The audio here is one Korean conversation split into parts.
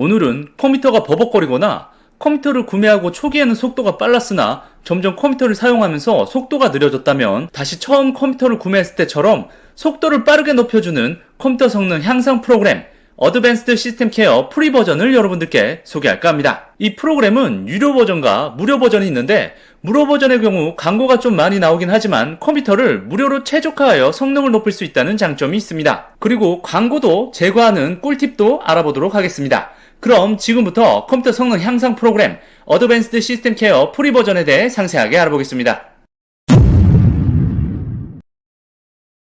오늘은 컴퓨터가 버벅거리거나 컴퓨터를 구매하고 초기에는 속도가 빨랐으나 점점 컴퓨터를 사용하면서 속도가 느려졌다면 다시 처음 컴퓨터를 구매했을 때처럼 속도를 빠르게 높여주는 컴퓨터 성능 향상 프로그램 어드밴스드 시스템 케어 프리 버전을 여러분들께 소개할까 합니다. 이 프로그램은 유료 버전과 무료 버전이 있는데 무료 버전의 경우 광고가 좀 많이 나오긴 하지만 컴퓨터를 무료로 최적화하여 성능을 높일 수 있다는 장점이 있습니다. 그리고 광고도 제거하는 꿀팁도 알아보도록 하겠습니다. 그럼 지금부터 컴퓨터 성능 향상 프로그램 어드밴스드 시스템 케어 프리 버전에 대해 상세하게 알아보겠습니다.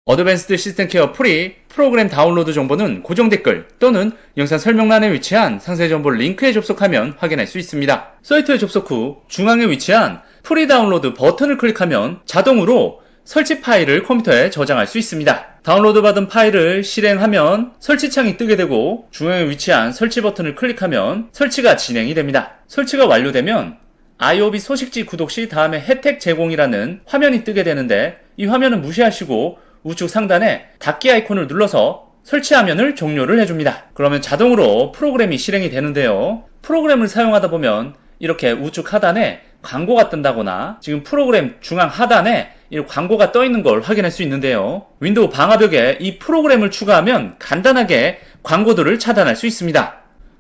어드밴스드 시스템 케어 프리 프로그램 다운로드 정보는 고정 댓글 또는 영상 설명란에 위치한 상세 정보 링크에 접속하면 확인할 수 있습니다. 사이트에 접속 후 중앙에 위치한 프리 다운로드 버튼을 클릭하면 자동으로 설치 파일을 컴퓨터에 저장할 수 있습니다. 다운로드 받은 파일을 실행하면 설치창이 뜨게 되고 중앙에 위치한 설치 버튼을 클릭하면 설치가 진행이 됩니다. 설치가 완료되면 IOB 소식지 구독 시 다음에 혜택 제공이라는 화면이 뜨게 되는데 이 화면은 무시하시고 우측 상단에 닫기 아이콘을 눌러서 설치 화면을 종료를 해줍니다. 그러면 자동으로 프로그램이 실행이 되는데요. 프로그램을 사용하다 보면 이렇게 우측 하단에 광고가 뜬다거나 지금 프로그램 중앙 하단에 이 광고가 떠 있는 걸 확인할 수 있는데요. 윈도우 방화벽에 이 프로그램을 추가하면 간단하게 광고들을 차단할 수 있습니다.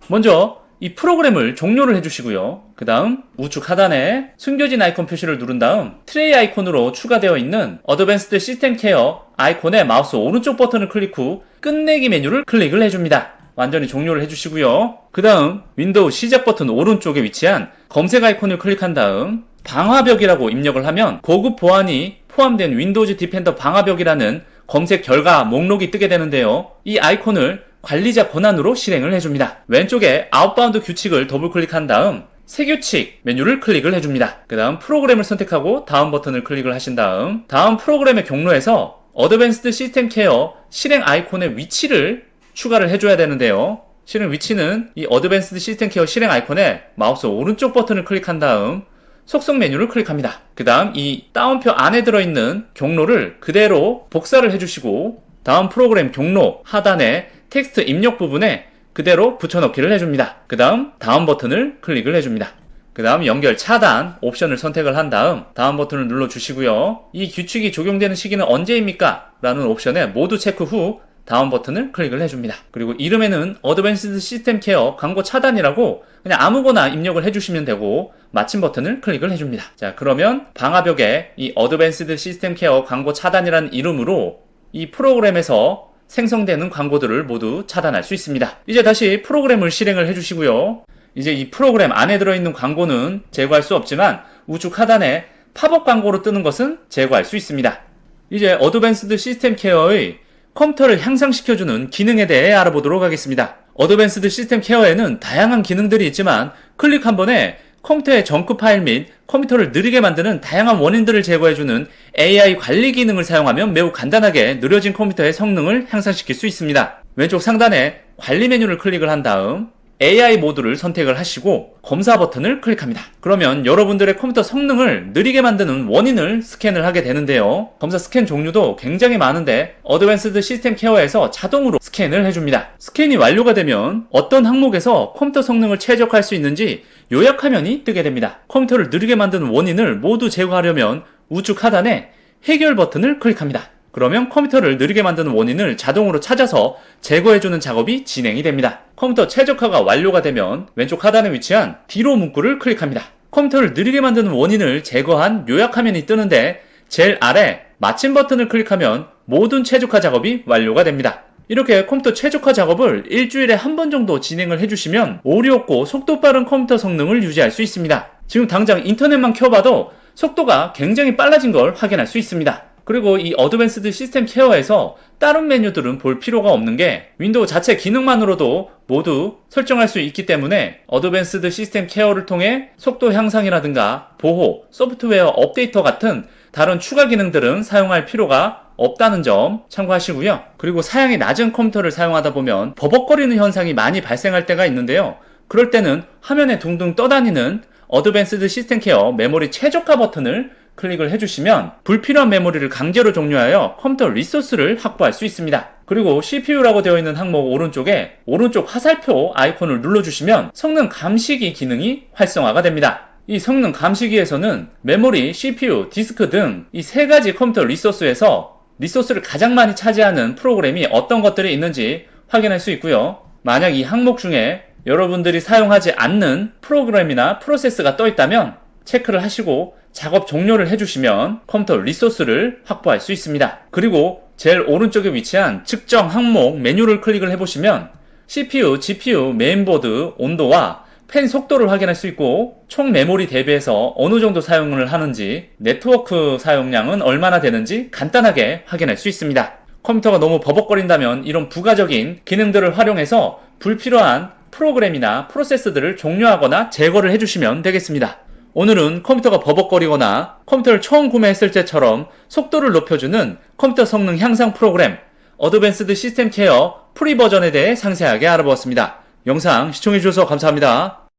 먼저 이 프로그램을 종료를 해주시고요. 그 다음 우측 하단에 숨겨진 아이콘 표시를 누른 다음 트레이 아이콘으로 추가되어 있는 어드밴스드 시스템 케어 아이콘의 마우스 오른쪽 버튼을 클릭 후 끝내기 메뉴를 클릭을 해줍니다. 완전히 종료를 해주시고요. 그 다음 윈도우 시작 버튼 오른쪽에 위치한 검색 아이콘을 클릭한 다음 방화벽이라고 입력을 하면 고급 보안이 포함된 윈도우즈 디펜더 방화벽이라는 검색 결과 목록이 뜨게 되는데요. 이 아이콘을 관리자 권한으로 실행을 해줍니다. 왼쪽에 아웃바운드 규칙을 더블 클릭한 다음 새 규칙 메뉴를 클릭을 해줍니다. 그 다음 프로그램을 선택하고 다음 버튼을 클릭을 하신 다음 다음 프로그램의 경로에서 어드밴스드 시스템 케어 실행 아이콘의 위치를 추가를 해줘야 되는데요. 실행 위치는 이 어드밴스드 시스템 케어 실행 아이콘에 마우스 오른쪽 버튼을 클릭한 다음 속성 메뉴를 클릭합니다. 그 다음 이 다운표 안에 들어있는 경로를 그대로 복사를 해주시고 다음 프로그램 경로 하단에 텍스트 입력 부분에 그대로 붙여넣기를 해줍니다. 그 다음 다음 버튼을 클릭을 해줍니다. 그 다음 연결 차단 옵션을 선택을 한 다음 버튼을 눌러주시고요. 이 규칙이 적용되는 시기는 언제입니까? 라는 옵션에 모두 체크 후 다음 버튼을 클릭을 해줍니다. 그리고 이름에는 어드밴스드 시스템 케어 광고 차단이라고 그냥 아무거나 입력을 해주시면 되고 마침 버튼을 클릭을 해줍니다. 자, 그러면 방화벽에 이 어드밴스드 시스템 케어 광고 차단이라는 이름으로 이 프로그램에서 생성되는 광고들을 모두 차단할 수 있습니다. 이제 다시 프로그램을 실행을 해주시고요. 이제 이 프로그램 안에 들어있는 광고는 제거할 수 없지만 우측 하단에 팝업 광고로 뜨는 것은 제거할 수 있습니다. 이제 어드밴스드 시스템 케어의 컴퓨터를 향상시켜주는 기능에 대해 알아보도록 하겠습니다. 어드밴스드 시스템 케어에는 다양한 기능들이 있지만 클릭 한 번에 컴퓨터의 정크 파일 및 컴퓨터를 느리게 만드는 다양한 원인들을 제거해주는 AI 관리 기능을 사용하면 매우 간단하게 느려진 컴퓨터의 성능을 향상시킬 수 있습니다. 왼쪽 상단에 관리 메뉴를 클릭을 한 다음 AI 모드를 선택을 하시고 검사 버튼을 클릭합니다. 그러면 여러분들의 컴퓨터 성능을 느리게 만드는 원인을 스캔을 하게 되는데요. 검사 스캔 종류도 굉장히 많은데 어드밴스드 시스템 케어에서 자동으로 스캔을 해줍니다. 스캔이 완료가 되면 어떤 항목에서 컴퓨터 성능을 최적화할 수 있는지 요약 화면이 뜨게 됩니다. 컴퓨터를 느리게 만드는 원인을 모두 제거하려면 우측 하단에 해결 버튼을 클릭합니다. 그러면 컴퓨터를 느리게 만드는 원인을 자동으로 찾아서 제거해주는 작업이 진행이 됩니다. 컴퓨터 최적화가 완료가 되면 왼쪽 하단에 위치한 뒤로 문구를 클릭합니다. 컴퓨터를 느리게 만드는 원인을 제거한 요약 화면이 뜨는데 제일 아래 마침 버튼을 클릭하면 모든 최적화 작업이 완료가 됩니다. 이렇게 컴퓨터 최적화 작업을 일주일에 한 번 정도 진행을 해주시면 오류 없고 속도 빠른 컴퓨터 성능을 유지할 수 있습니다. 지금 당장 인터넷만 켜봐도 속도가 굉장히 빨라진 걸 확인할 수 있습니다. 그리고 이 어드밴스드 시스템 케어에서 다른 메뉴들은 볼 필요가 없는 게 윈도우 자체 기능만으로도 모두 설정할 수 있기 때문에 어드밴스드 시스템 케어를 통해 속도 향상이라든가 보호, 소프트웨어 업데이터 같은 다른 추가 기능들은 사용할 필요가 없다는 점 참고하시고요. 그리고 사양이 낮은 컴퓨터를 사용하다 보면 버벅거리는 현상이 많이 발생할 때가 있는데요. 그럴 때는 화면에 둥둥 떠다니는 어드밴스드 시스템 케어 메모리 최적화 버튼을 클릭을 해주시면 불필요한 메모리를 강제로 종료하여 컴퓨터 리소스를 확보할 수 있습니다. 그리고 CPU라고 되어 있는 항목 오른쪽에 오른쪽 화살표 아이콘을 눌러주시면 성능 감시기 기능이 활성화가 됩니다. 이 성능 감시기에서는 메모리, CPU, 디스크 등 이 세 가지 컴퓨터 리소스에서 리소스를 가장 많이 차지하는 프로그램이 어떤 것들이 있는지 확인할 수 있고요. 만약 이 항목 중에 여러분들이 사용하지 않는 프로그램이나 프로세스가 떠 있다면 체크를 하시고 작업 종료를 해주시면 컴퓨터 리소스를 확보할 수 있습니다. 그리고 제일 오른쪽에 위치한 측정 항목 메뉴를 클릭을 해보시면 CPU, GPU, 메인보드 온도와 펜 속도를 확인할 수 있고 총 메모리 대비해서 어느 정도 사용을 하는지, 네트워크 사용량은 얼마나 되는지 간단하게 확인할 수 있습니다. 컴퓨터가 너무 버벅거린다면 이런 부가적인 기능들을 활용해서 불필요한 프로그램이나 프로세스들을 종료하거나 제거를 해주시면 되겠습니다. 오늘은 컴퓨터가 버벅거리거나 컴퓨터를 처음 구매했을 때처럼 속도를 높여주는 컴퓨터 성능 향상 프로그램 어드밴스드 시스템 케어 프리 버전에 대해 상세하게 알아보았습니다. 영상 시청해주셔서 감사합니다.